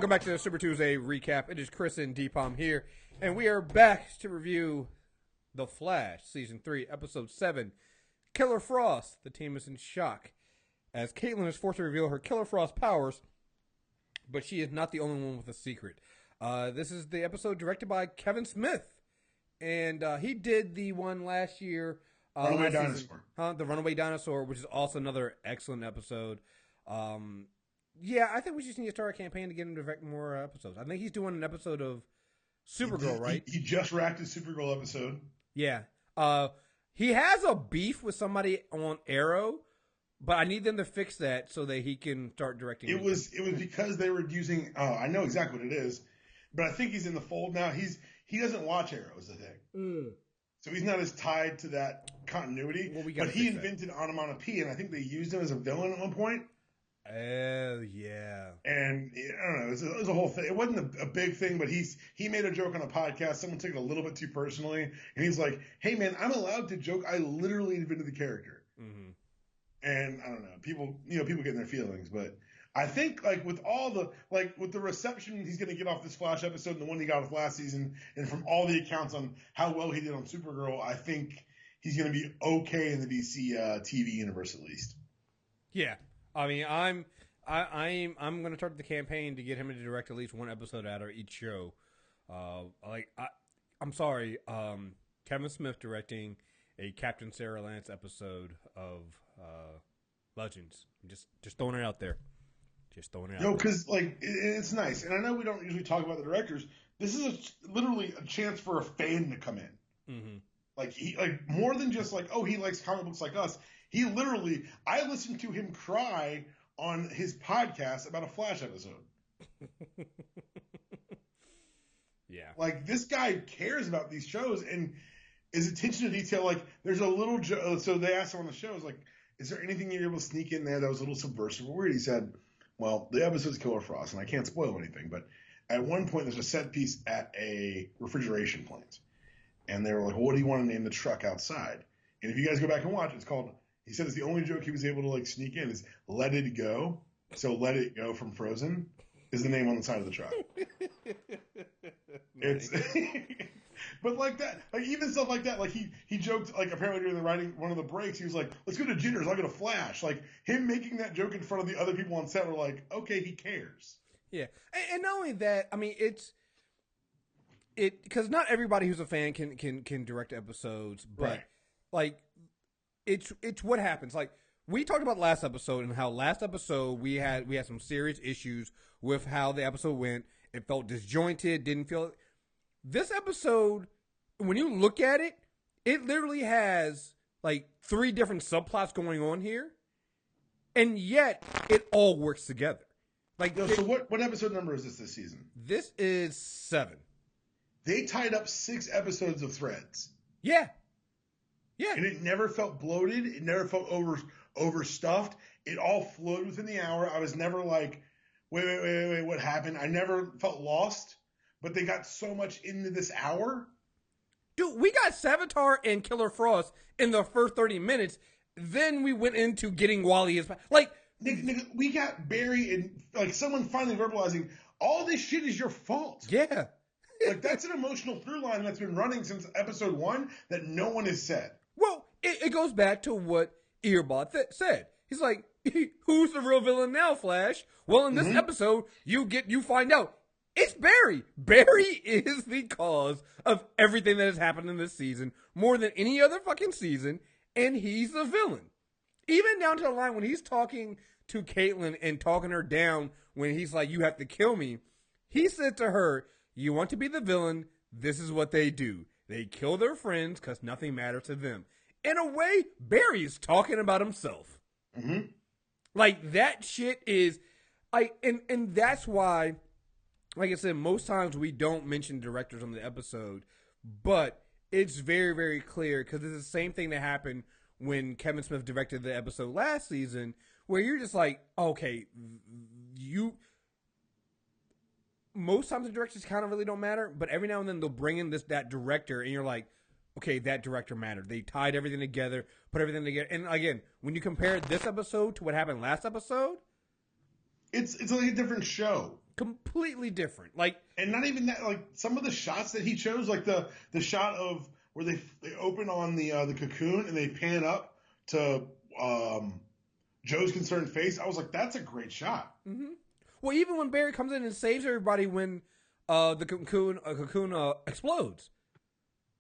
Welcome back to the Super Tuesday recap. It is Kriss and Dpalm here, and we are back to review The Flash, Season 3, Episode 7, Killer Frost. The team is in shock as Caitlin is forced to reveal her Killer Frost powers, but she is not the only one with a secret. This is the episode directed by Kevin Smith, and he did the one last year. Runaway Dinosaur. The Runaway Dinosaur, which is also another excellent episode. Yeah, I think we just need to start a campaign to get him to direct more episodes. I think he's doing an episode of Supergirl, right? He just racked his Supergirl episode. Yeah. He has a beef with somebody on Arrow, but I need them to fix that so that he can start directing. It was because they were using. I know exactly what it is, but I think he's in the fold now. He doesn't watch Arrow is the thing, so he's not as tied to that continuity. Well, but he invented onomatopoeia, and I think they used him as a villain at one point. Oh, yeah. And I don't know, it was a whole thing. It wasn't a big thing, but he made a joke on a podcast. Someone took it a little bit too personally, and he's like, "Hey, man, I'm allowed to joke. I literally invented the character." Mm-hmm. And I don't know, people get in their feelings, but I think with the reception he's going to get off this Flash episode and the one he got with last season, and from all the accounts on how well he did on Supergirl, I think he's going to be okay in the DC TV universe at least. Yeah. I mean, I'm going to start the campaign to get him to direct at least one episode out of each show. I'm sorry, Kevin Smith directing a Captain Sarah Lance episode of Legends. Just throwing it out there. Just throwing it out. No, because it's nice, and I know we don't usually talk about the directors. This is literally a chance for a fan to come in. Mm-hmm. More than just he likes comic books like us. He literally, I listened to him cry on his podcast about a Flash episode. Yeah. This guy cares about these shows and his attention to detail. There's a little, so they asked him on the show, is there anything you're able to sneak in there that was a little subversive or weird? He said, well, the episode's Killer Frost, and I can't spoil anything, but at one point there's a set piece at a refrigeration plant. And they were like, well, what do you want to name the truck outside? And if you guys go back and watch, it's called, he said it's the only joke he was able to sneak in is Let It Go. So Let It Go from Frozen is the name on the side of the truck. It's but that, even stuff like that, he joked, apparently during the writing, one of the breaks, he was like, let's go to Jitters, I'll go to Flash. Him making that joke in front of the other people on set were like, okay, he cares. Yeah. And not only that, I mean, because not everybody who's a fan can direct episodes, but right. It's what happens. We talked about last episode and how last episode we had some serious issues with how the episode went. It felt disjointed, didn't feel. This episode, when you look at it, it literally has 3 different subplots going on here, and yet it all works together. So what episode number is this season? This is 7. They tied up 6 episodes of threads. Yeah. Yeah. And it never felt bloated. It never felt overstuffed. It all flowed within the hour. I was never like, wait, what happened? I never felt lost, but they got so much into this hour. Dude, we got Savitar and Killer Frost in the first 30 minutes. Then we went into getting Wally. Nigga, we got Barry and someone finally verbalizing, all this shit is your fault. Yeah. That's an emotional through line that's been running since episode 1 that no one has said. Well, it goes back to what Earbot said. He's like, who's the real villain now, Flash? Well, in this episode, you find out it's Barry. Barry is the cause of everything that has happened in this season, more than any other fucking season, and he's the villain. Even down to the line when he's talking to Caitlin and talking her down when he's like, you have to kill me. He said to her, you want to be the villain, this is what they do. They kill their friends because nothing matters to them. In a way, Barry is talking about himself. Mm-hmm. That shit is, and that's why, like I said, most times we don't mention directors on the episode, but it's very, very clear because it's the same thing that happened when Kevin Smith directed the episode last season, where you're just like, okay, most times the directors kind of really don't matter, but every now and then they'll bring in that director, and you're like, okay, that director mattered. They tied everything together, put everything together. And again, when you compare this episode to what happened last episode, it's like a different show. completely different. Like, and not even that. Like some of the shots that he chose, like the shot of where they open on the cocoon and they pan up to Joe's concerned face. I was like, that's a great shot. Mm-hmm. Well, even when Barry comes in and saves everybody when the cocoon explodes,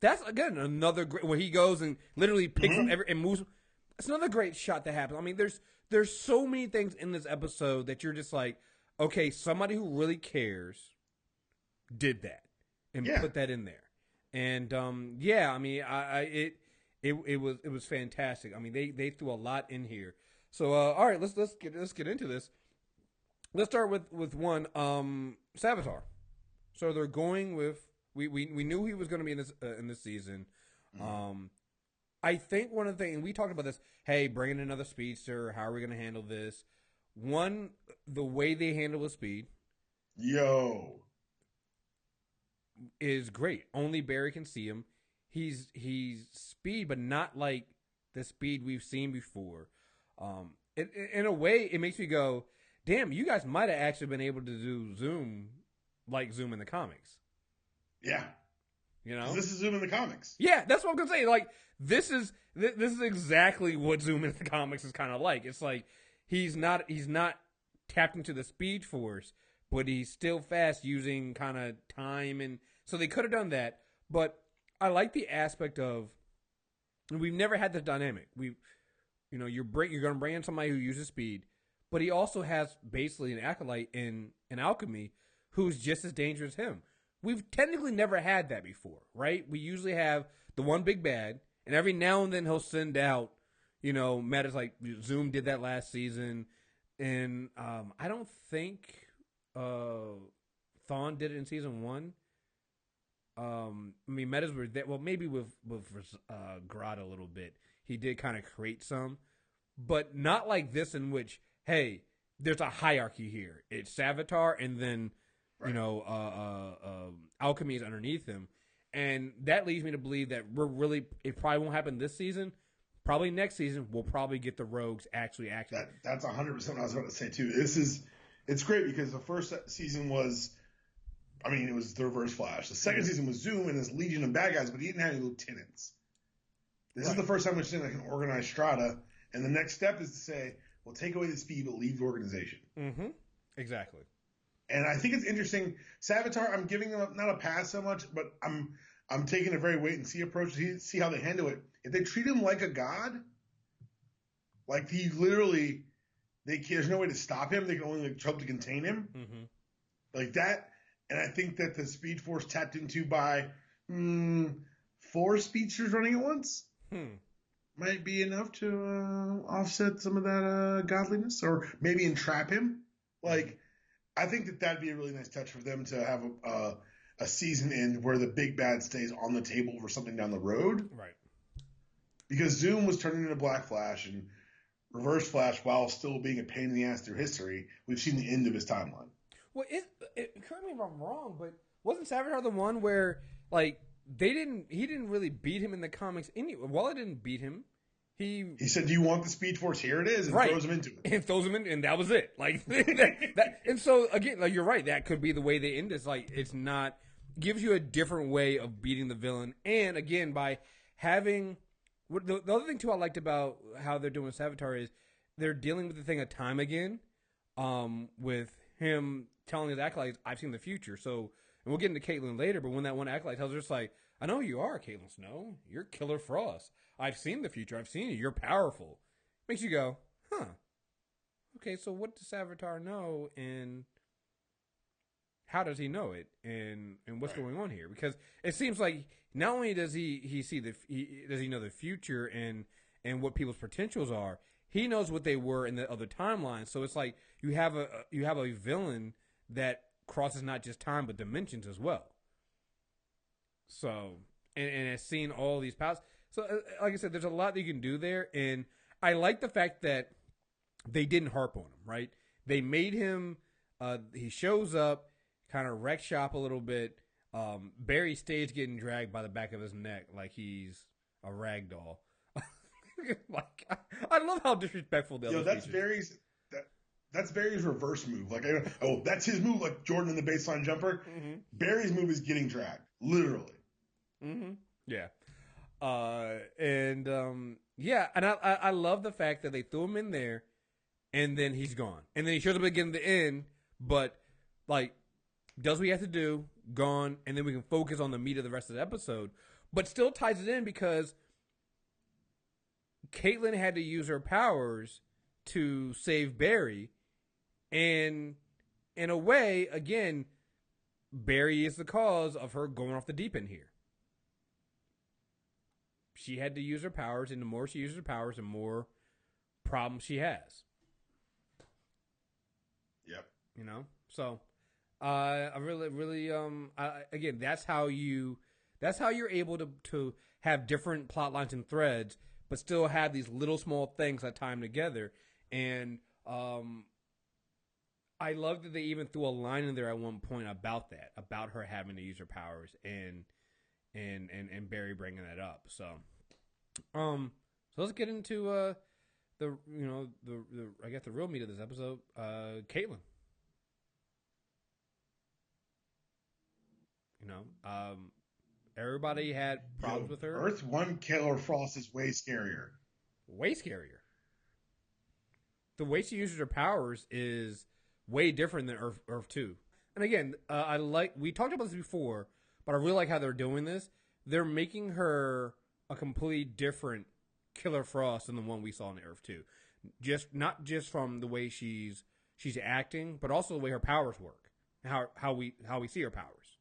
that's again another great where he goes and literally picks up and moves. It's another great shot that happens. I mean, there's so many things in this episode that you're just like, okay, somebody who really cares did that and put that in there. And I mean, it was fantastic. I mean, they threw a lot in here. So all right, let's get into this. Let's start with one Savitar. So they're going with we knew he was going to be in this season. I think one of the things, and we talked about this, hey, bringing another speedster, how are we going to handle this? One, the way they handle the speed. Is great. Only Barry can see him. He's speed, but not like the speed we've seen before. In a way, it makes me go, damn, you guys might have actually been able to do Zoom like Zoom in the comics. Yeah. You know? This is Zoom in the comics. Yeah, that's what I'm going to say. Like, this is exactly what Zoom in the comics is kind of like. It's like he's not tapped into the speed force, but he's still fast using kind of time. And so they could have done that. But I like the aspect of, we've never had this dynamic. You're going to bring in somebody who uses speed, but he also has basically an acolyte in alchemy who's just as dangerous as him. We've technically never had that before, right? We usually have the one big bad, and every now and then he'll send out, matters like Zoom did that last season, and I don't think Thawne did it in season 1. I mean, metas were there. Well, maybe with Grodd a little bit. He did kind of create some, but not like this in which, hey, there's a hierarchy here. It's Savitar, and then alchemy is underneath him, and that leads me to believe that it probably won't happen this season. Probably next season we'll probably get the rogues actually acting. That's 100% what I was about to say too. It's great because the first season was, I mean, it was the Reverse Flash. The second season was Zoom and his legion of bad guys, but he didn't have any lieutenants. This is the first time we're seeing like an organized strata, and the next step is to say, well, take away the speed, but leave the organization. Mm-hmm. Exactly. And I think it's interesting. Savitar, I'm giving him not a pass so much, but I'm taking a very wait and see approach to see how they handle it. If they treat him like a god, like he literally, there's no way to stop him. They can only hope to contain him, like that. And I think that the Speed Force tapped into by 4 speedsters running at once might be enough to offset some of that godliness, or maybe entrap him. Like, I think that that'd be a really nice touch for them to have a season end where the big bad stays on the table for something down the road. Right. Because Zoom was turning into Black Flash, and Reverse Flash, while still being a pain in the ass through history, we've seen the end of his timeline. Well, correct me if I'm wrong, but wasn't Savitar the one where like he didn't really beat him in the comics anyway? Walla didn't beat him. He said, "Do you want the Speed Force? Here it is," and throws him into it. And throws him in, and that was it. Like that. And so again, like you're right. That could be the way they end this. Like it's not gives you a different way of beating the villain. And again, by having the other thing too, I liked about how they're doing Savitar is they're dealing with the thing of time again, with him telling his acolytes, "I've seen the future." So, and we'll get into Caitlin later. But when that one acolyte tells her, it's like, "I know who you are, Caitlin Snow. You're Killer Frost. I've seen the future. I've seen you. You're powerful." Makes you go, huh. Okay, so what does Savitar know, and how does he know it, and what's going on here? Because it seems like not only does he see does he know the future and what people's potentials are, he knows what they were in the other timelines. So it's like you have a villain that crosses not just time but dimensions as well. So and has seen all these powers. So, like I said, there's a lot that you can do there, and I like the fact that they didn't harp on him, right? They made him, he shows up, kind of wreck shop a little bit. Barry stays getting dragged by the back of his neck like he's a rag doll. Like, I love how disrespectful the other that's species. Barry's. that's Barry's reverse move. Like, that's his move, like Jordan in the baseline jumper. Mm-hmm. Barry's move is getting dragged, literally. Mm-hmm. Yeah. And I love the fact that they threw him in there, and then he's gone, and then he shows up again at the end, but like does what he has to do, gone, and then we can focus on the meat of the rest of the episode, but still ties it in because Caitlin had to use her powers to save Barry, and in a way, again, Barry is the cause of her going off the deep end here. She had to use her powers, and the more she uses her powers, the more problems she has. Yep. You know? So, I really, again, that's how you're able to have different plot lines and threads, but still have these little small things that tie them together. And, I love that they even threw a line in there at one point about that, about her having to use her powers and Barry bringing that up. So let's get into the I guess the real meat of this episode. Caitlin. Everybody had problems with her. Earth 1 Killer Frost is way scarier. Way scarier. The way she uses her powers is way different than Earth 2. And again, we talked about this before, but I really like how they're doing this. They're making her a completely different Killer Frost than the one we saw in Earth 2. Not just from the way she's acting, but also the way her powers work. How we see her powers.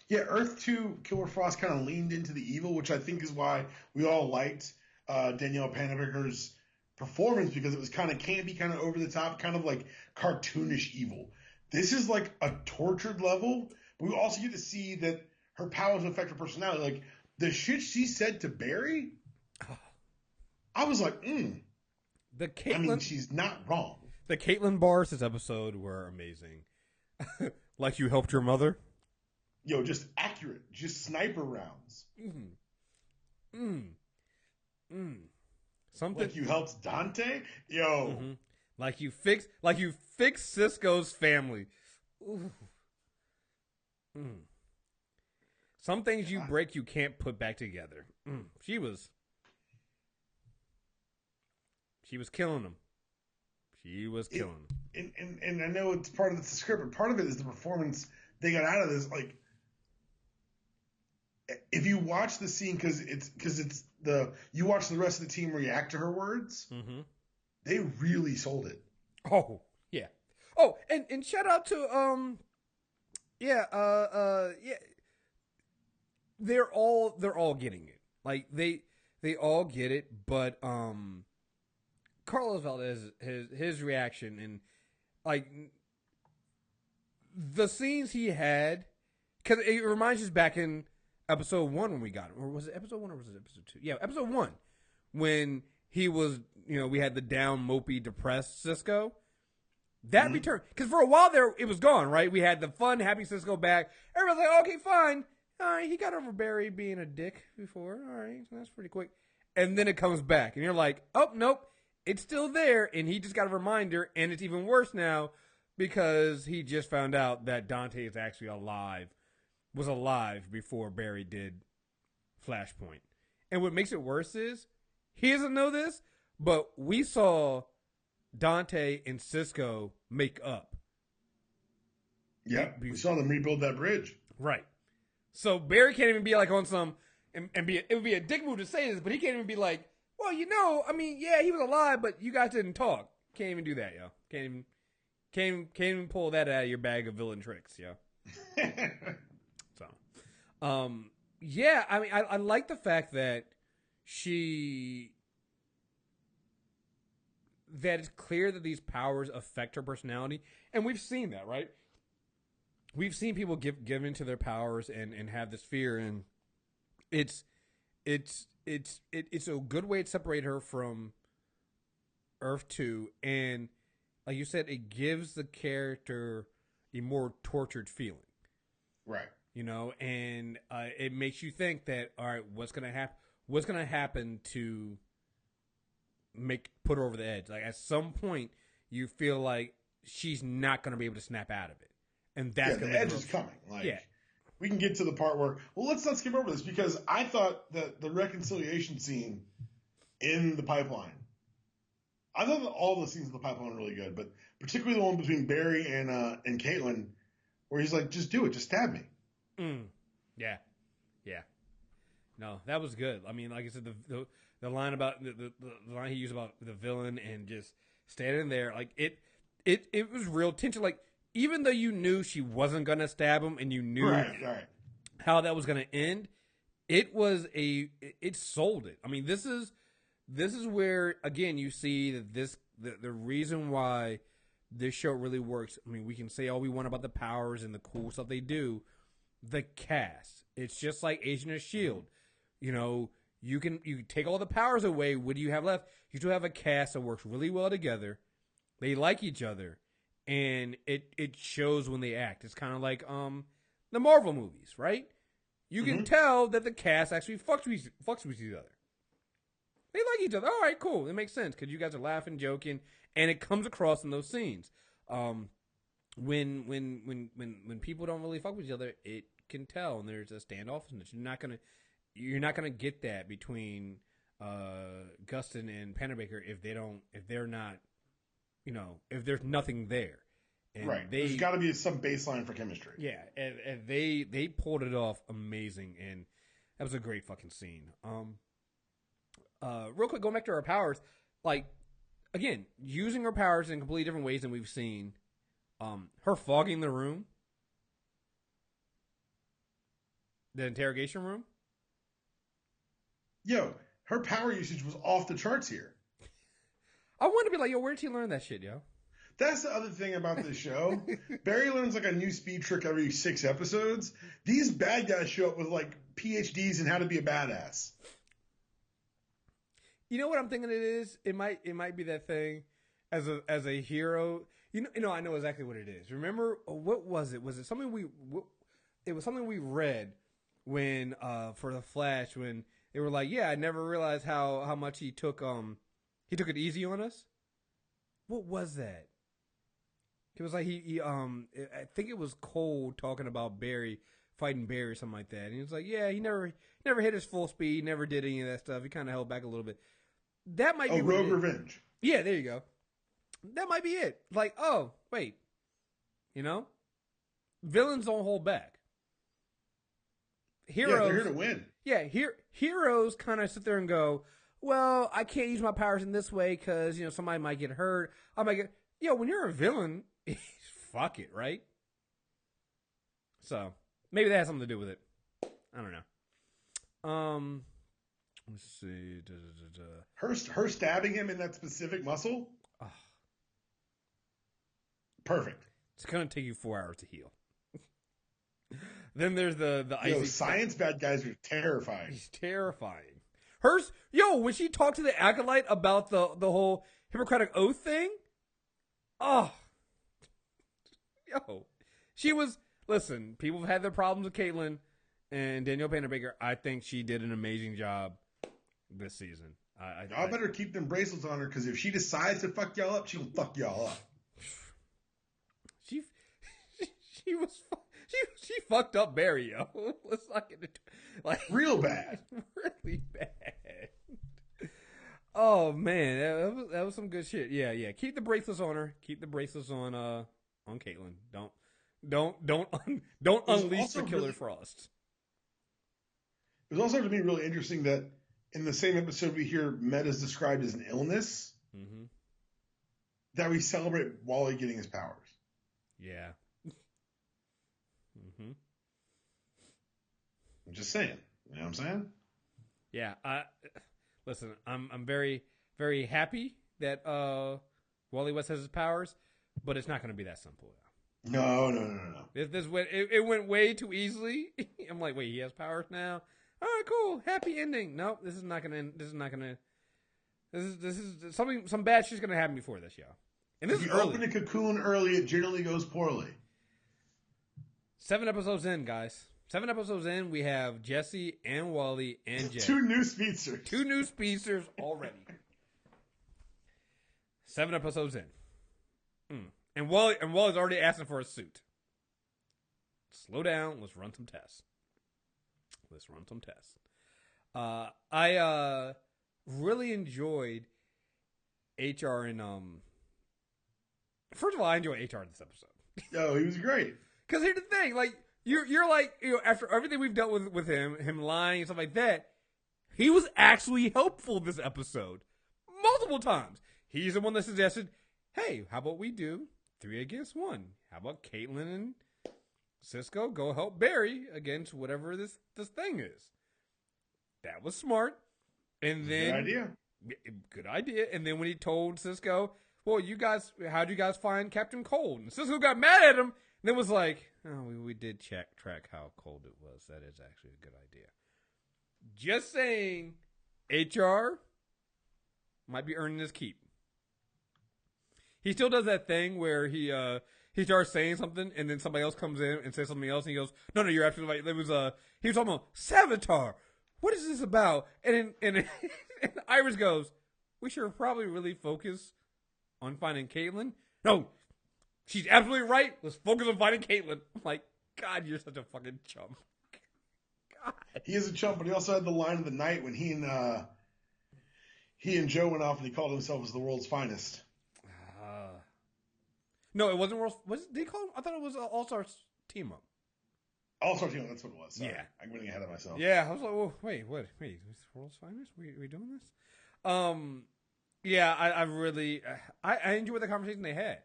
Yeah, Earth 2 Killer Frost kind of leaned into the evil, which I think is why we all liked Danielle Panabaker's performance, because it was kind of campy, kind of over the top, kind of like cartoonish evil. This is like a tortured level, but we also get to see that her powers affect her personality. Like the shit she said to Barry, I was like, she's not wrong. The Caitlin bars this episode were amazing. Like you helped your mother? Yo, just accurate. Just sniper rounds. Something like you helped Dante? Yo. Mm-hmm. Like you fixed Cisco's family. Ooh. Some things you break you can't put back together. She was killing them. She was killing them. And I know it's part of the script, but part of it is the performance they got out of this. Like, if you watch the scene, you watch the rest of the team react to her words, they really sold it. Oh yeah. Oh, and shout out to they're all getting it. Like they all get it, but Carlos Valdez, his reaction and like the scenes he had, because it reminds us back in episode 1 when we got him, or was it episode 1 or was it episode 2? Yeah, episode 1 when he was, we had the down, mopey, depressed Cisco. That return, because for a while there it was gone, right? We had the fun, happy Cisco back. Everybody's like, okay, fine. All right, he got over Barry being a dick before. All right, so that's pretty quick. And then it comes back, and you're like, oh, nope, it's still there, and he just got a reminder, and it's even worse now because he just found out that Dante is actually was alive before Barry did Flashpoint. And what makes it worse is, he doesn't know this, but we saw Dante and Cisco make up. Yeah, we saw them rebuild that bridge. Right. So Barry can't even be like on some, and it would be a dick move to say this, but he can't even be like, well, yeah, he was alive, but you guys didn't talk. Can't even do that, yo. Can't even pull that out of your bag of villain tricks, yo. So, yeah, I like the fact that that it's clear that these powers affect her personality, and we've seen that, right? We've seen people give into their powers and have this fear, and it's a good way to separate her from Earth 2, and like you said, it gives the character a more tortured feeling, right? And it makes you think that, all right, what's gonna happen to put her over the edge. Like at some point, you feel like she's not going to be able to snap out of it, and that's the edge is coming. Like we can get to the part where let's not skip over this because I thought that the reconciliation scene in the pipeline. I thought that all the scenes in the pipeline were really good, but particularly the one between Barry and Caitlin, where he's like, "Just do it, just stab me." Yeah. No, that was good. I mean, like I said, the line about the line he used about the villain and just standing there, like it was real tension. Like even though you knew she wasn't gonna stab him and you knew how that was gonna end, it sold it. I mean, this is where again you see that the reason why this show really works. I mean, we can say all we want about the powers and the cool stuff they do. The cast, it's just like Agent of S.H.I.E.L.D. You know, you take all the powers away. What do you have left? You still have a cast that works really well together. They like each other, and it shows when they act. It's kind of like the Marvel movies, right? You can tell that the cast actually fucks with each other. They like each other. All right, cool. It makes sense because you guys are laughing, joking, and it comes across in those scenes. When people don't really fuck with each other, it can tell, and there's a standoffishness. You're not gonna get that between Gustin and Pennebaker if they're not, if there's nothing there. And there's got to be some baseline for chemistry. Yeah, and they pulled it off amazing, and that was a great fucking scene. Real quick, going back to her powers, like again, using her powers in completely different ways than we've seen. Her fogging the room, the interrogation room. Yo, her power usage was off the charts here. I want to be like, yo, where'd she learn that shit, yo? That's the other thing about this show. Barry learns like a new speed trick every 6 episodes. These bad guys show up with like PhDs in how to be a badass. You know what I'm thinking it is? It might be that thing as a hero. You know, I know exactly what it is. Remember, what was it? Was it something it was something we read when for the Flash when they were like, yeah, I never realized how much he took it easy on us. What was that? It was like he I think it was Cole talking about Barry fighting Barry or something like that. And he was like, yeah, he never hit his full speed, never did any of that stuff. He kind of held back a little bit. That might be Rogue Revenge. Yeah, there you go. That might be it. Like, oh, wait. Villains don't hold back. Heroes, they're here to win. Yeah, heroes kind of sit there and go, well, I can't use my powers in this way because, somebody might get hurt. I might get... when you're a villain, fuck it, right? So, maybe that has something to do with it. I don't know. Let's see. Her stabbing him in that specific muscle? Oh. Perfect. It's going to take you 4 hours to heal. Then there's the icy... science bad guys are terrifying. He's terrifying. When she talked to the Acolyte about the whole Hippocratic Oath thing... Oh. She was... Listen, people have had their problems with Caitlin and Danielle Pennebaker. I think she did an amazing job this season. Y'all better keep them bracelets on her because if she decides to fuck y'all up, she'll fuck y'all up. She fucked up Barry, yo. Let's not get into real bad. Really bad. Oh man, that was some good shit. Yeah. Keep the bracelets on her. Keep the bracelets on Caitlin. Don't unleash the Killer Frost. It was also to me really interesting that in the same episode we hear Metas described as an illness. Mm-hmm. That we celebrate Wally getting his powers. Yeah. Mm-hmm. I'm just saying. You know what I'm saying? Yeah. Listen, I'm very, very happy that Wally West has his powers, but it's not going to be that simple. No. It went way too easily. I'm like, wait, he has powers now? All right, cool. Happy ending. Nope, this is not going to end. This is something, some bad shit's going to happen before this, y'all. And this if is you early. Open a cocoon early, it generally goes poorly. 7 episodes in, guys. 7 episodes in, we have Jesse and Wally and Jay. 2 new speedsters. 2 new speedsters already. 7 episodes in. And Wally's already asking for a suit. Slow down. Let's run some tests. I really enjoyed HR and First of all, I enjoy HR in this episode. Oh, he was great. Because here's the thing, like you're like, after everything we've dealt with him lying and stuff like that, he was actually helpful this episode multiple times. He's the one that suggested, hey, how about we do 3 against 1? How about Caitlin and Cisco go help Barry against whatever this thing is? That was smart. And then good idea. And then when he told Cisco, well, how'd you guys find Captain Cold? And Cisco got mad at him and then was like, oh, we did track how cold it was. That is actually a good idea. Just saying, HR might be earning his keep. He still does that thing where he starts saying something and then somebody else comes in and says something else and he goes, no, you're absolutely right. He was talking about Savitar. What is this about? And Iris goes, we should probably really focus on finding Caitlin. No, she's absolutely right. Let's focus on finding Caitlin. I'm like, God, you're such a fucking chump. God. He is a chump, but he also had the line of the night when he and Joe went off and he called himself as the world's finest. No, it wasn't world. Did he call him? I thought it was an All-Stars team up. All-Star team, that's what it was. Sorry. Yeah. I'm getting ahead of myself. Yeah, I was like, well, wait, what? Wait, is this world's finest? We doing this? Yeah, I really, I enjoyed the conversation they had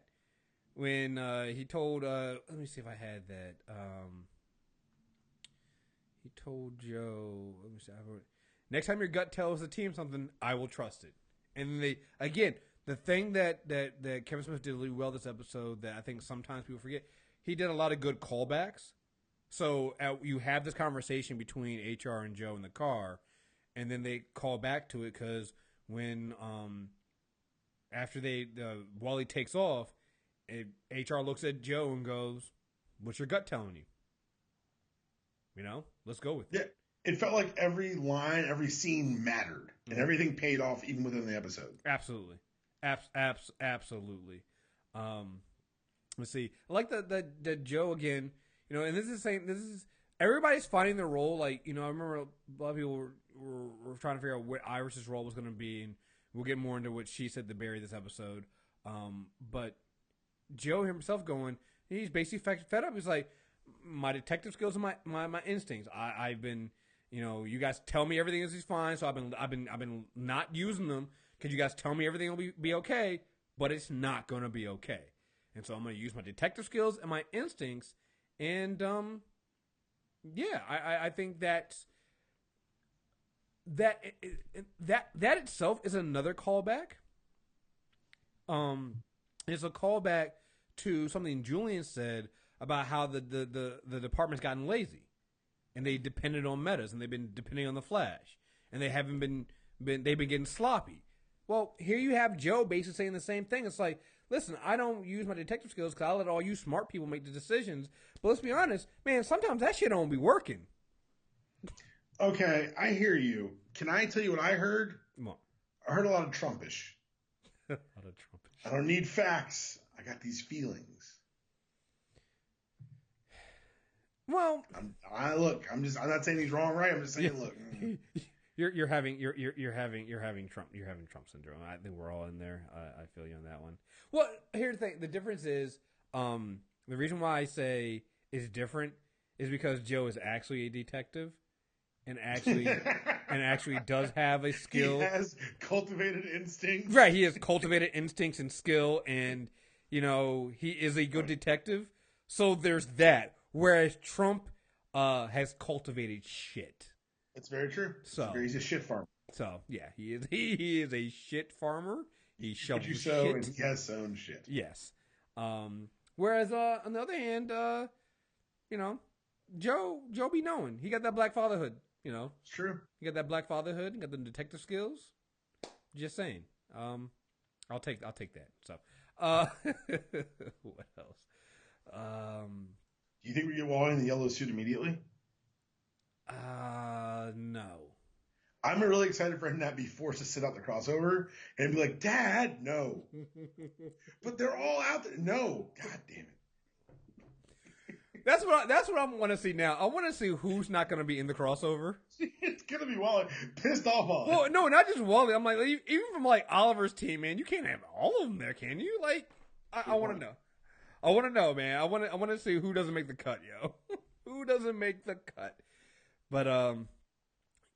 when he told, let me see if I had that. He told Joe, let me see, I wrote, next time your gut tells the team something, I will trust it. And they, again, the thing that Kevin Smith did really well this episode that I think sometimes people forget, he did a lot of good callbacks. So you have this conversation between HR and Joe in the car, and then they call back to it because when after Wally takes off, HR looks at Joe and goes, "What's your gut telling you? Let's go with it." Yeah, it felt like every line, every scene mattered, and everything paid off even within the episode. Absolutely, absolutely. Let's see. I like that Joe again. And this is everybody's finding their role. Like, I remember a lot of people were trying to figure out what Iris's role was going to be, and we'll get more into what she said to Barry this episode. But Joe himself he's basically fed up. He's like, my detective skills and my instincts. I've been, you guys tell me everything is fine, so I've been not using them because you guys tell me everything will be okay, but it's not going to be okay. And so I'm going to use my detective skills and my instincts. And I think that itself is another callback. It's a callback to something Julian said about how the department's gotten lazy, and they depended on metas, and they've been depending on the Flash, and they haven't been they've been getting sloppy. Well, here you have Joe basically saying the same thing. It's like, listen, I don't use my detective skills because I let all you smart people make the decisions. But let's be honest, man, sometimes that shit don't be working. Okay, I hear you. Can I tell you what I heard? Come on. I heard a lot of Trumpish. A lot of Trumpish. I don't need facts. I got these feelings. Well, I'm not saying he's wrong, right? I'm just saying, look. You're having Trump syndrome. I think we're all in there. I feel you on that one. Well, here's the thing. The difference is, the reason why I say is different is because Joe is actually a detective, and actually does have a skill. He has cultivated instincts. Right, he has cultivated instincts and skill, and he is a good detective. So there's that. Whereas Trump has cultivated shit. It's very true. So he's a shit farmer. So yeah, he is a shit farmer. He shovels you sow shit. And he has sown shit. Yes. Whereas on the other hand, Joe be knowing. He got that black fatherhood. It's true. He got that black fatherhood. He got the detective skills. Just saying. I'll take that. So, what else? Do you think we get Wally in the yellow suit immediately? No. I'm really excited for him not be forced to sit out the crossover and be like, Dad, no. But they're all out there. No. God damn it. That's what I want to see now. I want to see who's not going to be in the crossover. It's going to be Wally pissed off on it. Well, no, not just Wally. I'm like, even from like Oliver's team, man, you can't have all of them there, can you? Like, I want to know. I want to know, man. I want to see who doesn't make the cut, yo. Who doesn't make the cut? But I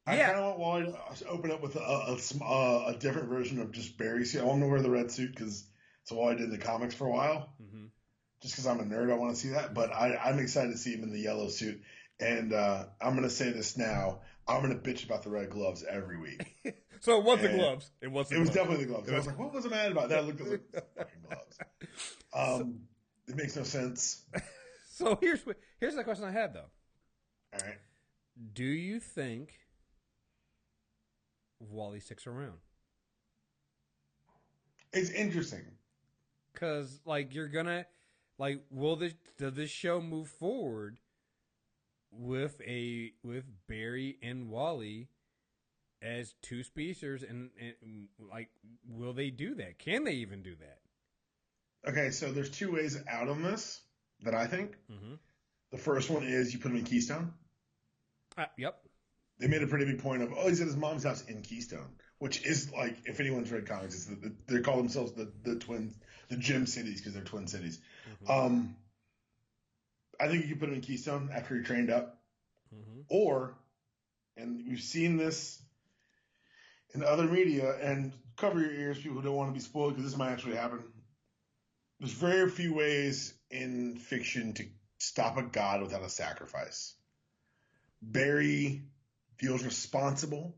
kind of want Wally to open up with a different version of just Barry suit. I want him to wear the red suit because it's what Wally did in the comics for a while. Mm-hmm. Just because I'm a nerd, I want to see that. But I'm excited to see him in the yellow suit. And I'm going to say this now. I'm going to bitch about the red gloves every week. So it was the gloves. It was definitely the gloves. I was like, what was I mad about? Then I looked at the fucking gloves. It makes no sense. So here's the question I had, though. All right. Do you think Wally sticks around? It's interesting. Because, like, you're going to... Like, does this show move forward with Barry and Wally as two speedsters, and like, will they do that? Can they even do that? Okay, so there's two ways out on this that I think. Mm-hmm. The first one is you put him in Keystone. Yep. They made a pretty big point of, he's at his mom's house in Keystone, which is like, if anyone's read comics, they call themselves the twins, the Gem Cities, because they're twin cities. Mm-hmm. I think you can put him in Keystone after he trained up. Mm-hmm. Or, and we've seen this in other media, and cover your ears, people who don't want to be spoiled, because this might actually happen. There's very few ways in fiction to stop a god without a sacrifice. Barry feels responsible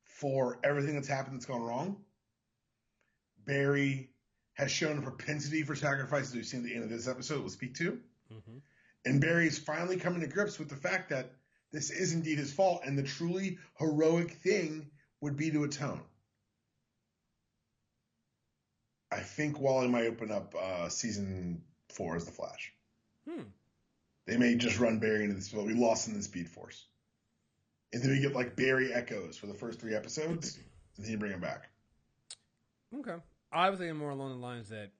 for everything that's happened that's gone wrong. Barry has shown a propensity for sacrifices we've seen at the end of this episode we'll speak to. Mm-hmm. And Barry is finally coming to grips with the fact that this is indeed his fault, and the truly heroic thing would be to atone. I think Wally might open up season 4 as the Flash. They may just run Barry into this, but we lost in the Speed Force. And then we get like Barry echoes for the first 3 episodes, and then you bring him back. Okay. I was thinking more along the lines that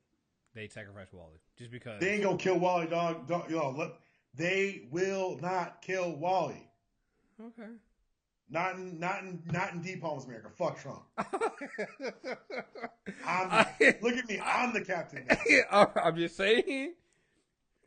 they sacrifice Wally, just because they ain't gonna kill Wally, dog. They will not kill Wally. Okay. Not in Dpalm's America. Fuck Trump. Look at me. I'm the captain now. I'm just saying.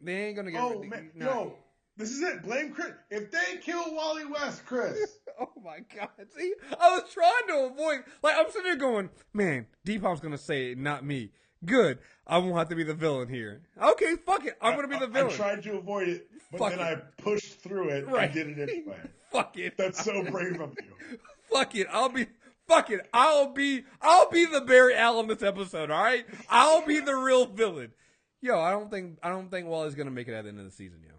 They ain't gonna get. Oh man, no. This is it. Blame Kriss. If they kill Wally West, Kriss. Oh my God. See, I was trying to avoid. Like, I'm sitting there going, man, Dpalm's gonna say it, not me. Good. I won't have to be the villain here. Okay, fuck it. I'm gonna be the villain. I tried to avoid it, but then I pushed through it and did it anyway. Fuck it. That's so brave of you. Fuck it. Fuck it. I'll be the Barry Allen this episode, all right? I'll be the real villain. Yo, I don't think Wally's gonna make it at the end of the season, yo.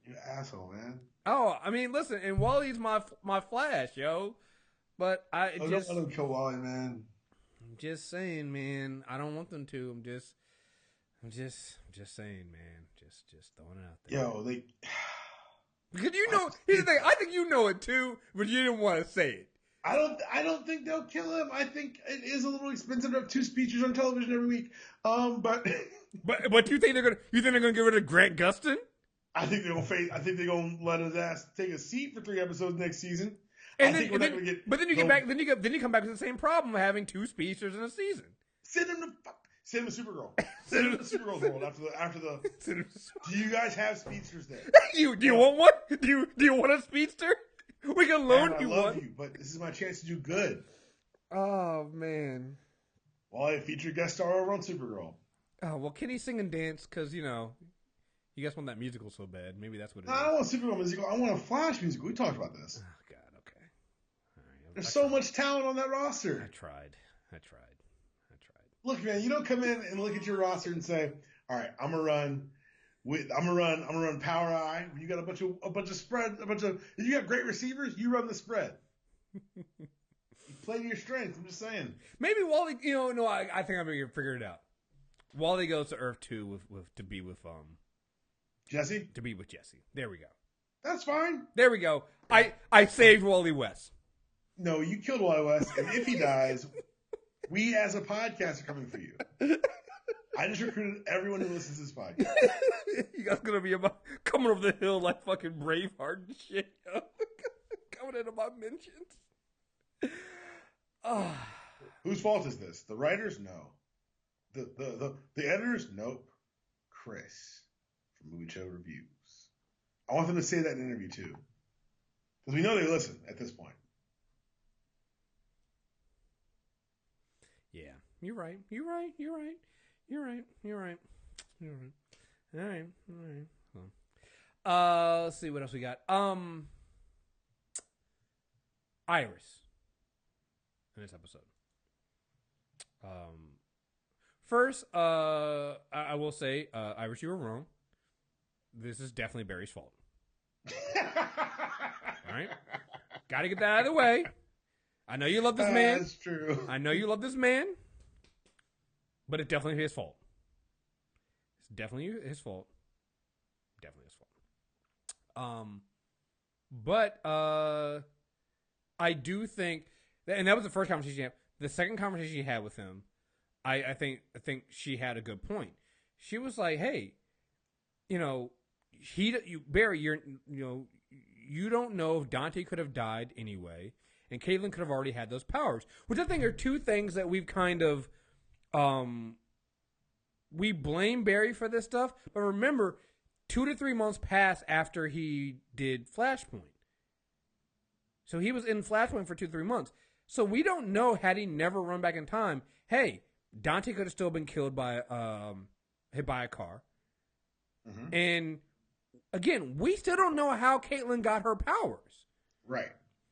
You asshole, man. Oh, I mean, listen, and Wally's my Flash, yo. But don't let him kill Wally, man. I'm just saying, man. I don't want them to. I'm just saying, man. Just throwing it out there. Yo, Because here's the thing. I think you know it too, but you didn't want to say it. I don't think they'll kill him. I think it is a little expensive to have 2 speeches on television every week. But do you think they're gonna get rid of Grant Gustin? I think they're gonna let his ass take a seat for 3 episodes next season. But then you get back. Then you come back to the same problem of having 2 speedsters in a season. Send him to Supergirl. Send him to Supergirl's world after the. Do you guys have speedsters there? Do you want one? Do you want a speedster? We can loan you one. I love you, but this is my chance to do good. Oh man. Well, I feature guest star over on Supergirl. Oh well, can he sing and dance? Because you guys want that musical so bad. Maybe that's what it is. I don't want a Supergirl musical. I want a Flash musical. We talked about this. Oh God. Okay. All right. There's so much talent on that roster. I tried. Look, man, you don't come in and look at your roster and say, "All right, I'm gonna run Power Eye." You got a bunch of spread, if you got great receivers, you run the spread. You play to your strengths. I'm just saying. Maybe Wally. I think I'm gonna figure it out. Wally goes to Earth 2 to be with Jesse. To be with Jesse. There we go. That's fine. There we go. I saved Wally West. No, you killed Wally West, and if he dies, we as a podcast are coming for you. I just recruited everyone who listens to this podcast. You guys gonna be about coming over the hill like fucking Braveheart and shit. Coming into my mentions. Whose fault is this? The writers? No. The editors? Nope. Kriss from Movie Show Reviews. I want them to say that in an interview too, because we know they listen at this point. Yeah, you're right. All right. Let's see what else we got. Iris in this episode. First, I will say, Iris, you were wrong. This is definitely Barry's fault. All right, got to get that out of the way. I know you love this man. That's true. I know you love this man, but it's definitely his fault. It's definitely his fault. But I do think that, and that was the first conversation she had. The second conversation she had with him, I think she had a good point. She was like, "Hey, Barry, you don't know if Dante could have died anyway, and Caitlin could have already had those powers." Which I think are two things that we've kind of, we blame Barry for this stuff, but remember, 2 to 3 months passed after he did Flashpoint. So he was in Flashpoint for 2 to 3 months. So we don't know, had he never run back in time, hey, Dante could have still been killed by hit by a car. Mm-hmm. And again, we still don't know how Caitlin got her powers. Right.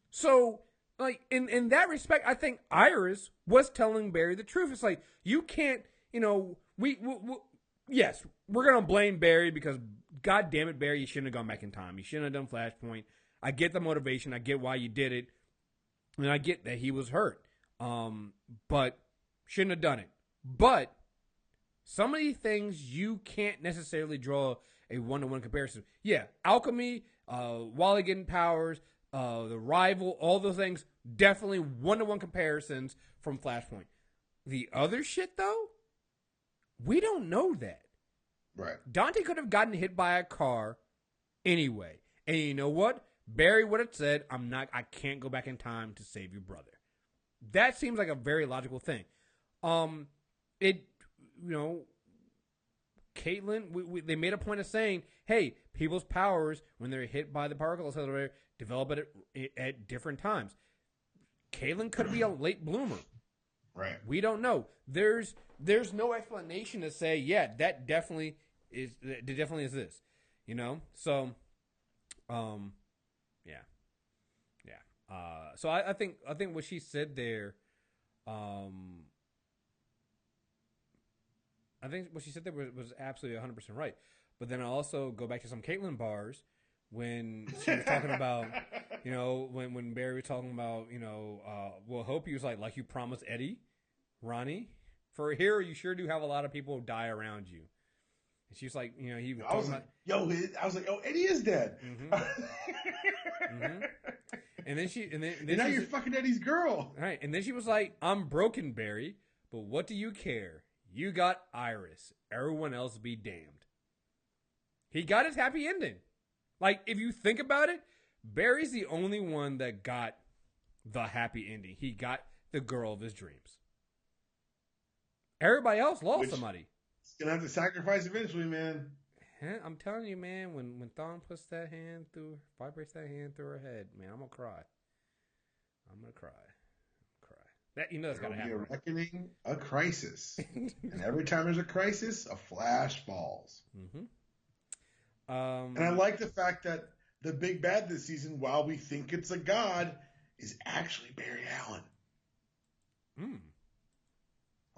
So, like, in that respect, I think Iris was telling Barry the truth. It's like, you can't, yes, we're going to blame Barry because, God damn it, Barry, you shouldn't have gone back in time. You shouldn't have done Flashpoint. I get the motivation. I get why you did it. And I get that he was hurt. But shouldn't have done it. But some of these things you can't necessarily draw a one-to-one comparison. Yeah, alchemy, Wally getting powers, the rival, all those things, definitely one-to-one comparisons from Flashpoint. The other shit, though, we don't know that. Right. Dante could have gotten hit by a car anyway. And you know what? Barry would have said, I can't go back in time to save your brother. That seems like a very logical thing. Caitlin, they made a point of saying, hey, people's powers, when they're hit by the particle accelerator, develop at different times. Caitlin could be a late bloomer. Right. We don't know. There's no explanation to say, yeah, that definitely is this. So, yeah. So I think what she said there, I think what she said there was absolutely 100% right. But then I also go back to some Caitlyn bars when she was talking about, when Barry was talking about, well, Hope, he was like you promised Eddie, Ronnie, for a hero, you sure do have a lot of people die around you. And she's like, he was talking about, Eddie is dead. Mm-hmm. Mm-hmm. And then now you're fucking Eddie's girl. Right. And then she was like, I'm broken, Barry, but what do you care? You got Iris. Everyone else be damned. He got his happy ending. Like, if you think about it, Barry's the only one that got the happy ending. He got the girl of his dreams. Everybody else lost somebody. He's going to have to sacrifice eventually, man. I'm telling you, man, when Thawne vibrates that hand through her head, man, I'm going to cry. That's got to happen. A reckoning, a crisis. And every time there's a crisis, a flash falls. Mm-hmm. And I like the fact that the big bad this season, while we think it's a god, is actually Barry Allen.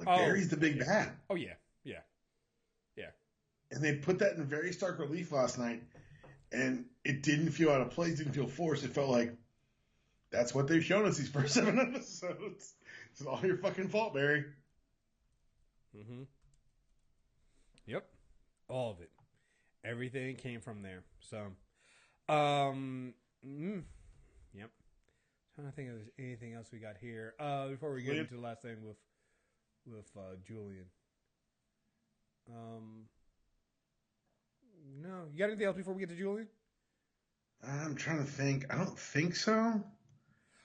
Barry's the big bad. Oh, yeah. And they put that in very stark relief last night, and it didn't feel out of place, didn't feel forced. It felt like that's what they've shown us these first 7 episodes. It's all your fucking fault, Barry. Mm-hmm. Yep. All of it. Everything came from there. So, Yep. I'm trying to think if there's anything else we got here. Before we get into the last thing with Julian. No, you got anything else before we get to Julian? I'm trying to think. I don't think so.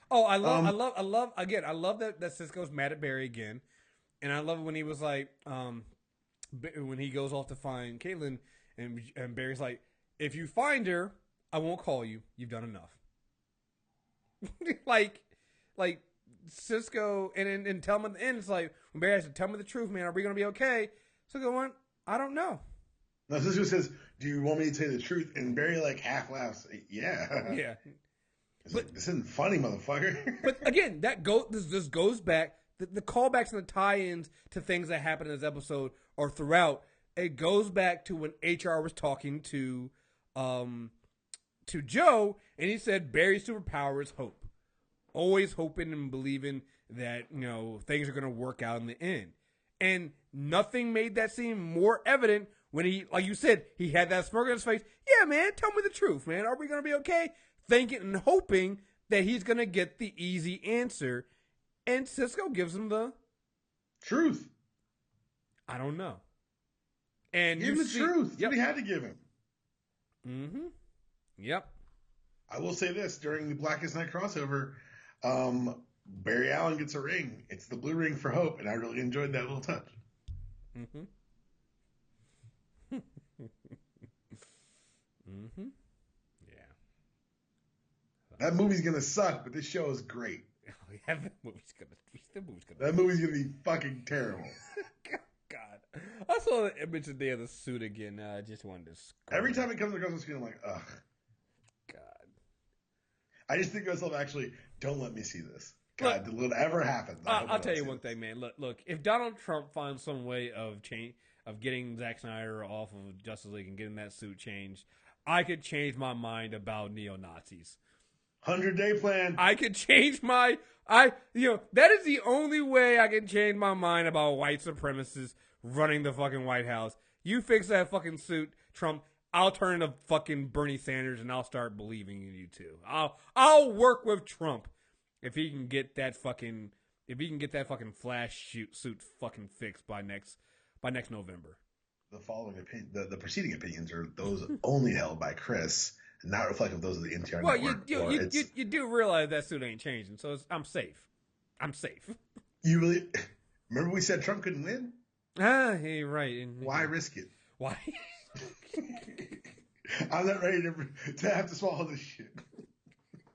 Oh, I love that Cisco's mad at Barry again, and I love it when he was like, when he goes off to find Caitlin, and Barry's like, if you find her, I won't call you. You've done enough. like Cisco, and tell him at the end, it's like when Barry has to tell me the truth, man. Are we gonna be okay? Cisco went, I don't know. No, Cisco says, do you want me to tell you the truth? And Barry like half laughs. Yeah. Yeah. But this isn't funny, motherfucker. But again, this goes back. The callbacks and the tie-ins to things that happen in this episode or throughout. It goes back to when HR was talking to Joe, and he said Barry's superpower is hope. Always hoping and believing that things are going to work out in the end. And nothing made that seem more evident when he, like you said, he had that smirk on his face. Yeah, man, tell me the truth, man. Are we going to be okay? Thinking and hoping that he's going to get the easy answer. And Cisco gives him the truth. I don't know. And give him the truth. Yep. What he had to give him. Mm-hmm. Yep. I will say this. During the Blackest Night crossover, Barry Allen gets a ring. It's the blue ring for hope, and I really enjoyed that little touch. Mm-hmm. Mm-hmm. That movie's gonna suck, but this show is great. Yeah, that movie's gonna That movie's gonna be fucking terrible. God, I saw the image today of the suit again. I just wanted to scream. Every time it comes across the screen, I'm like, ugh. God. I just think to myself, actually, don't let me see this. God, will it ever happen? I'll tell you one thing, man. Look. If Donald Trump finds some way of getting Zack Snyder off of Justice League and getting that suit changed, I could change my mind about neo-Nazis. 100-day plan. I could change that is the only way I can change my mind about white supremacists running the fucking White House. You fix that fucking suit, Trump, I'll turn into fucking Bernie Sanders and I'll start believing in you too. I'll work with Trump if he can get that fucking Flash suit fucking fixed by next November. The following the preceding opinions are those only held by Kriss. Not reflective of those of the NTR network. Well, you do realize that suit ain't changing, so I'm safe. You really remember we said Trump couldn't win? Hey, right. Why risk it? Why? I'm not ready to have to swallow this shit.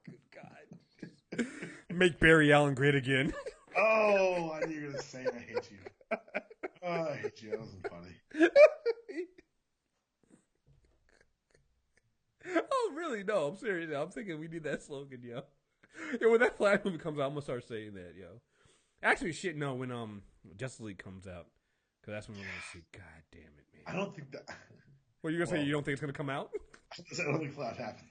Good God. Make Barry Allen great again. Oh, I knew you were gonna say I hate you. Oh, I hate you. That wasn't funny. Oh, really? No, I'm serious. I'm thinking we need that slogan, yo. When that Flash movie comes out, I'm gonna start saying that, yo. Actually, shit, no. When Justice League comes out, because that's when we're gonna see. God damn it, man. I don't think that. What are you gonna say? You don't think it's gonna come out? I don't think Flash happens.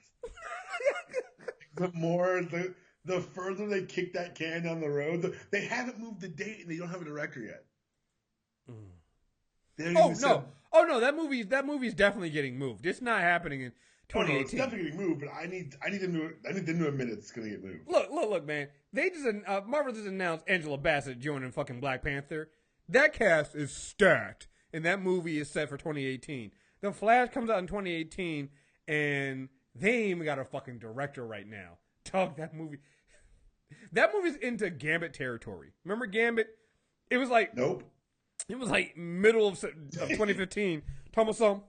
The further they kick that can down the road, they haven't moved the date and they don't have a director yet. Oh no! That movie's definitely getting moved. It's not happening in 2018. No, it's definitely getting moved, but I need them to admit it's going to get moved. Look, man. They just Marvel just announced Angela Bassett joining fucking Black Panther. That cast is stacked, and that movie is set for 2018. The Flash comes out in 2018, and they ain't even got a fucking director right now. Dog, that movie's into Gambit territory. Remember Gambit? It was like nope. It was like middle of 2015. Thomas, no,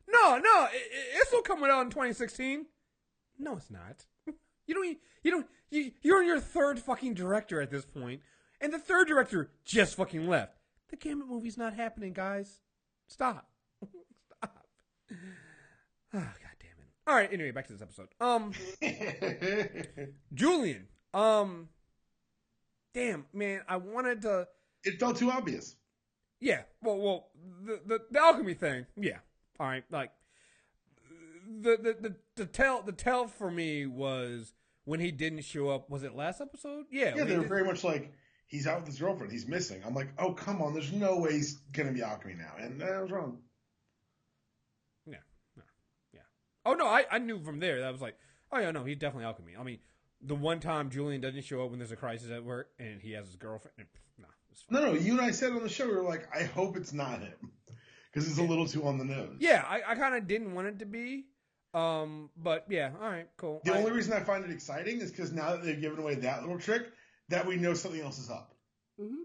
it's still coming out in 2016. No, it's not. You're your third fucking director at this point, and the third director just fucking left. The Gambit movie's not happening, guys. Stop. Stop. Oh, God damn it. All right, anyway, back to this episode. Julian. Damn, man, I wanted to. It felt too obvious. Yeah, well, the alchemy thing. Yeah, all right. Like the tell for me was when he didn't show up. Was it last episode? Yeah. Yeah, they were very much like he's out with his girlfriend. He's missing. I'm like, oh come on. There's no way he's gonna be alchemy now, and I was wrong. Yeah, no, yeah. Oh, no, I knew from there. That was like, oh, yeah, no, he's definitely alchemy. I mean, the one time Julian doesn't show up when there's a crisis at work and he has his girlfriend. Nah, it's fine. No, you and I said on the show, we were like, I hope it's not him. Because it's a little too on the nose. Yeah, I kind of didn't want it to be. But yeah, all right, cool. The only reason I find it exciting is because now that they've given away that little trick, that we know something else is up. Mm-hmm.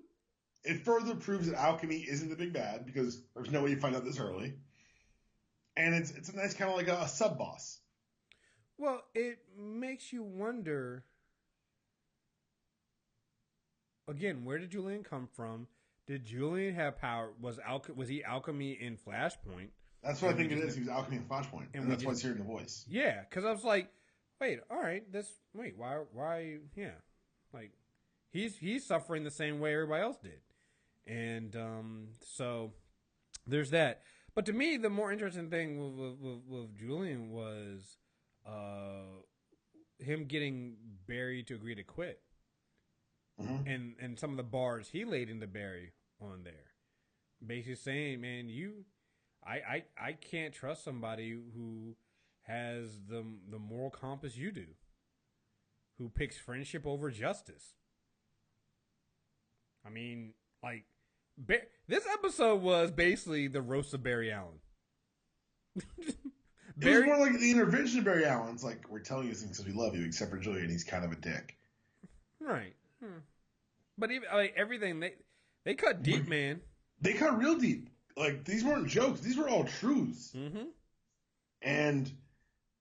It further proves that alchemy isn't the big bad because there's no way you find out this early. And it's a nice kind of like a sub-boss. Well, it makes you wonder, again, where did Julian come from? Did Julian have power? Was he alchemy in Flashpoint? That's what I think it is. He was alchemy in Flashpoint. And that's why it's hearing the voice. Yeah, because I was like, wait, all right, why, yeah. Like, he's suffering the same way everybody else did. And so there's that. But to me, the more interesting thing with Julian was him getting Barry to agree to quit. Mm-hmm. And some of the bars he laid into Barry on there. Basically saying, man, I can't trust somebody who has the moral compass you do. Who picks friendship over justice. I mean, like, this episode was basically the roast of Barry Allen. It was more like the intervention of Barry Allen. It's like, we're telling you things because we love you, except for Julian. He's kind of a dick. Right. But even like everything, they cut deep, man. They cut real deep. Like, these weren't jokes. These were all truths. Mm-hmm. And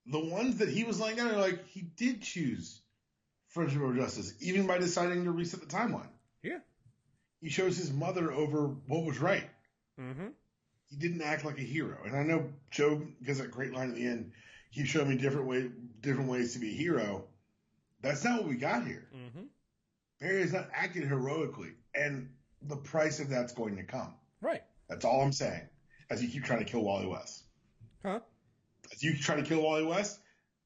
the ones that he was laying down are like, he did choose friendship over justice, even by deciding to reset the timeline. Yeah. He chose his mother over what was right. Mm-hmm. He didn't act like a hero. And I know Joe gets that great line at the end. He showed me different ways to be a hero. That's not what we got here. Mm-hmm. Barry is not acting heroically. And the price of that's going to come. Right. That's all I'm saying. As you keep trying to kill Wally West. Huh? As you try to kill Wally West,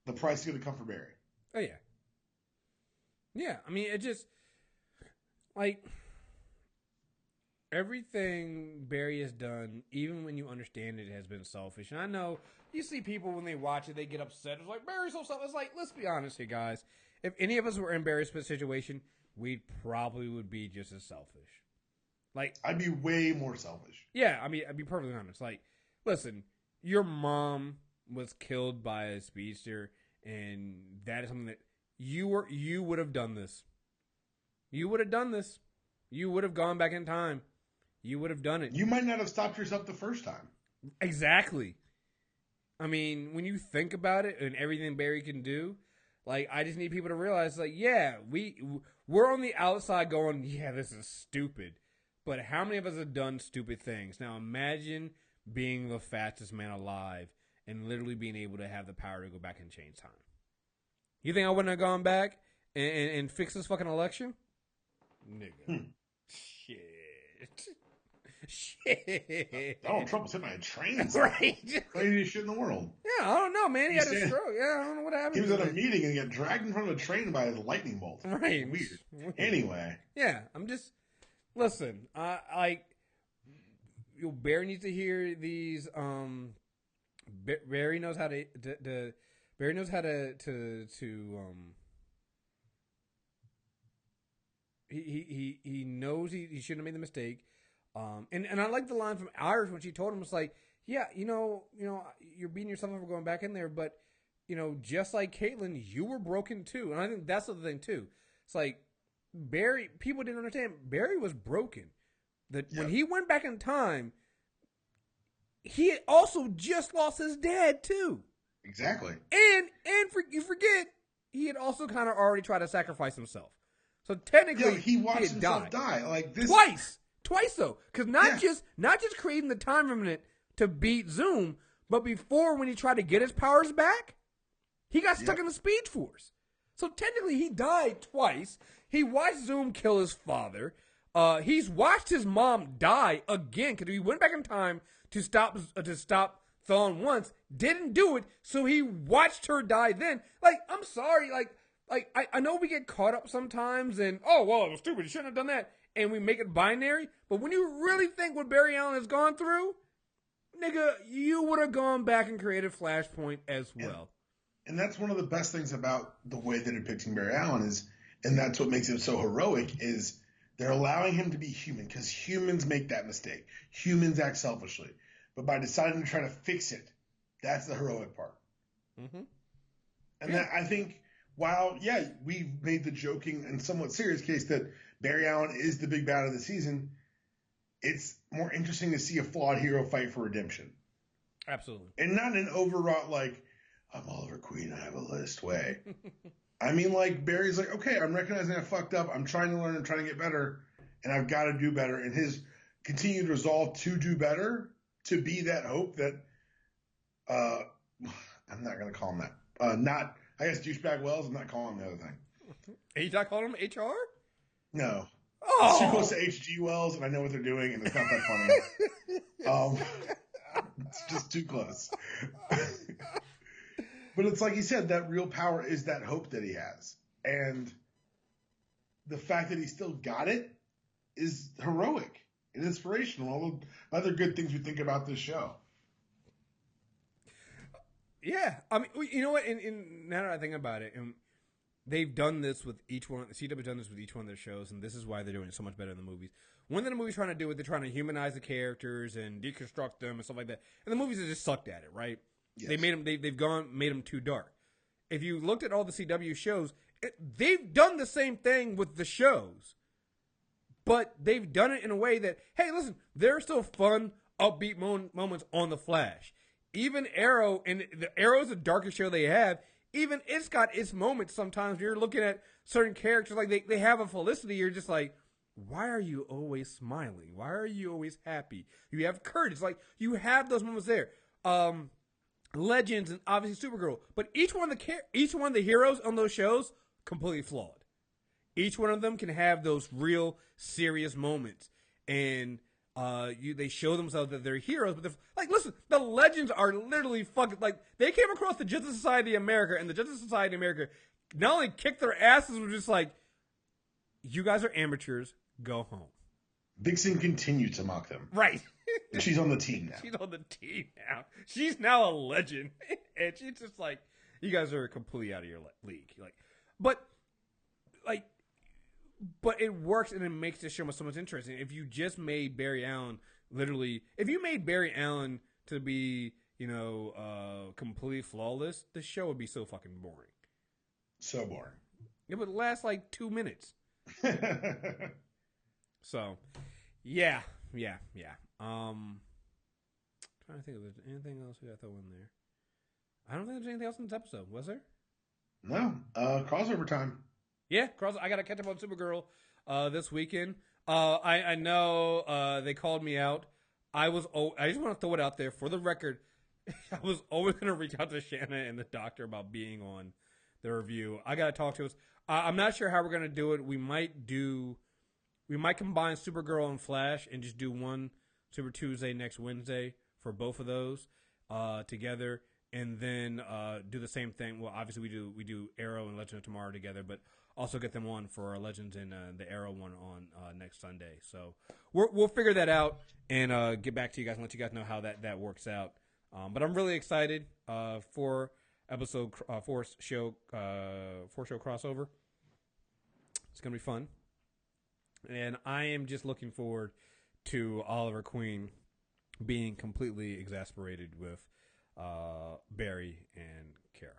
the price is going to come for Barry. Oh, yeah. Yeah. I mean, it just, like, everything Barry has done, even when you understand it, has been selfish. And I know you see people when they watch it, they get upset. It's like, Barry's so selfish. It's like, let's be honest here, guys. If any of us were in Barry's situation, we probably would be just as selfish. Like, I'd be way more selfish. Yeah, I mean, I'd be perfectly honest. Like, listen, your mom was killed by a speedster, and that is something that you would have done this. You would have done this. You would have gone back in time. You would have done it. You might not have stopped yourself the first time. Exactly. I mean, when you think about it and everything Barry can do, like, I just need people to realize, like, yeah, we're on the outside going, yeah, this is stupid. But how many of us have done stupid things? Now imagine being the fastest man alive and literally being able to have the power to go back and change time. You think I wouldn't have gone back and fixed this fucking election? Nigga. Shit. Donald Trump was hit by a train. Right. Craziest shit in the world. Yeah, I don't know, man. He had a stroke. Yeah, I don't know what happened. He was at a meeting and he got dragged in front of a train by a lightning bolt. Right. Weird. Anyway. Yeah, I'm just... Listen, Barry needs to hear these. Barry knows how to Barry knows how to he knows he shouldn't have made the mistake. And I like the line from Iris when she told him, it's like, yeah, you know, you're beating yourself up for going back in there, but just like Caitlin, you were broken too. And I think that's the thing too. It's like, Barry, people didn't understand. Barry was broken. When he went back in time, he had also just lost his dad too. Exactly. And you forget, he had also kind of already tried to sacrifice himself. So technically, he watched himself die like this twice though, because not just creating the time remnant to beat Zoom, but before when he tried to get his powers back, he got stuck in the Speed Force. So technically, he died twice. He watched Zoom kill his father. He's watched his mom die again because he went back in time to stop Thawne once, didn't do it, so he watched her die then. Like, I'm sorry, I know we get caught up sometimes and, oh, well, it was stupid, you shouldn't have done that, and we make it binary, but when you really think what Barry Allen has gone through, nigga, you would have gone back and created Flashpoint as well. And that's one of the best things about the way they're depicting Barry Allen is, and that's what makes him so heroic, is they're allowing him to be human, because humans make that mistake. Humans act selfishly. But by deciding to try to fix it, that's the heroic part. Mm-hmm. And that, I think, while, we've made the joking and somewhat serious case that Barry Allen is the big bad of the season, it's more interesting to see a flawed hero fight for redemption. Absolutely. And not an overwrought, like, I'm Oliver Queen, I have a list way. I mean, like, Barry's like, okay, I'm recognizing I fucked up. I'm trying to learn. I'm trying to get better. And I've got to do better. And his continued resolve to do better, to be that hope that, I'm not going to call him that. I guess douchebag Wells, I'm not calling him the other thing. Are you not calling him HR? No. Oh. It's too close to HG Wells, and I know what they're doing, and it's not that funny. It's just too close. But it's like you said, that real power is that hope that he has. And the fact that he still got it is heroic and inspirational. All the other good things we think about this show. Yeah. I mean, you know what? Now that I think about it, and they've done this with each one. CW has done this with each one of their shows, and this is why they're doing it so much better in the movies. One thing the movie's trying to do is they're trying to humanize the characters and deconstruct them and stuff like that. And the movies have just sucked at it, right? Yes. They made them. Made them too dark. If you looked at all the CW shows, they've done the same thing with the shows, but they've done it in a way that, hey, listen, there are still fun, upbeat moments on the Flash. Even Arrow, and the Arrow's the darkest show they have. Even it's got its moments sometimes. You're looking at certain characters, like they have a Felicity. You're just like, why are you always smiling? Why are you always happy? You have courage. Like, you have those moments there. Legends and obviously Supergirl, but each one of the heroes on those shows completely flawed. Each one of them can have those real serious moments, and they show themselves that they're heroes. But they're like, listen, the Legends are literally fucking like they came across the Justice Society of America, and the Justice Society of America not only kicked their asses, were just like, you guys are amateurs, go home. Vixen continued to mock them. Right. She's on the team now. She's on the team now. She's now a legend. And she's just like, you guys are completely out of your league. But it works, and it makes the show so much interesting. If you just made Barry Allen if you made Barry Allen to be, completely flawless, the show would be so fucking boring. So boring. It would last like 2 minutes. So, yeah. Trying to think if there's anything else we got to throw in there. I don't think there's anything else in this episode. Was there? No. Crossover time. Yeah, I got to catch up on Supergirl this weekend. I know they called me out. I just want to throw it out there for the record. I was always going to reach out to Shanna and the doctor about being on the review. I got to talk to us. I'm not sure how we're going to do it. We might combine Supergirl and Flash and just do one Super Tuesday next Wednesday for both of those together, and then do the same thing. Well, obviously we do Arrow and Legend of Tomorrow together, but also get them on for our Legends and the Arrow one on next Sunday. So we'll figure that out and get back to you guys and let you guys know how that works out. But I'm really excited for episode 4 show crossover. It's gonna be fun. And I am just looking forward to Oliver Queen being completely exasperated with Barry and Kara.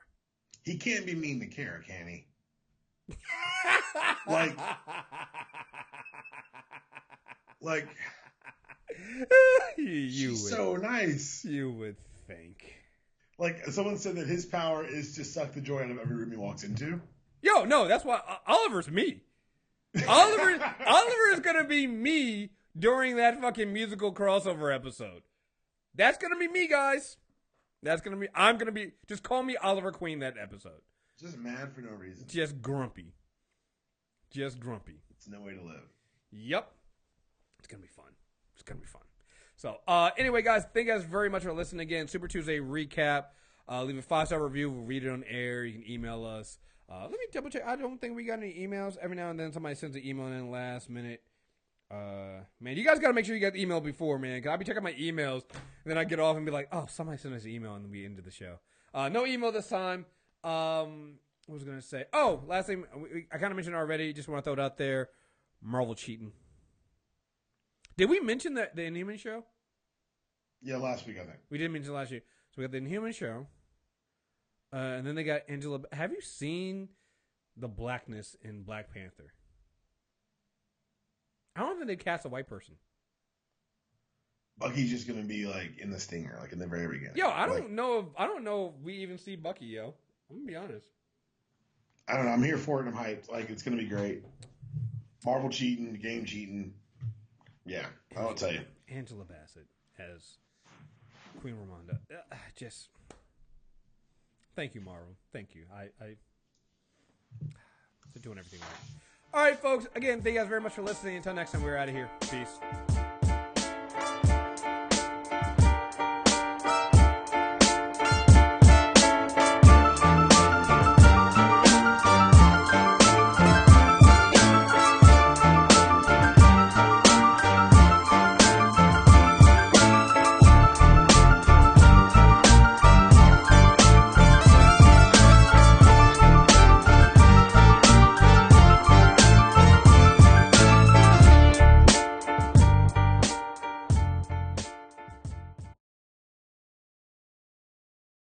He can't be mean to Kara, can he? like she's so nice. You would think. Like, someone said that his power is to suck the joy out of every room he walks into. Yo, no, that's why Oliver's me. Oliver is gonna be me during that fucking musical crossover episode. That's gonna be me, guys. I'm gonna be. Just call me Oliver Queen that episode. Just mad for no reason. Just grumpy. It's no way to live. Yep. It's gonna be fun. So, anyway, guys, thank you guys very much for listening again. Super Tuesday recap. Leave a 5-star review. We'll read it on air. You can email us. Let me double check. I don't think we got any emails. Every now and then somebody sends an email in the last minute. Man, you guys got to make sure you get the email before, man. Cause I'll be checking my emails, and then I get off and be like, oh, somebody sent us an email, and then we end the show. No email this time. What was I going to say? Oh, last thing. I kind of mentioned already. Just want to throw it out there. Marvel cheating. Did we mention the Inhuman show? Yeah, last week, I think. We did mention last year. So we got the Inhuman show. And then they got Angela. Have you seen the blackness in Black Panther? I don't think they cast a white person. Bucky's just gonna be like in the stinger, like in the very beginning. Yo, I don't know if we even see Bucky, yo. I'm gonna be honest. I don't know. I'm here for it. I'm hyped. Like, it's gonna be great. Marvel cheating, game cheating. Yeah, I'll tell you. Angela Bassett as Queen Ramonda. Just thank you, Marvel. Thank you. They're doing everything right. All right, folks. Again, thank you guys very much for listening. Until next time, we're out of here. Peace.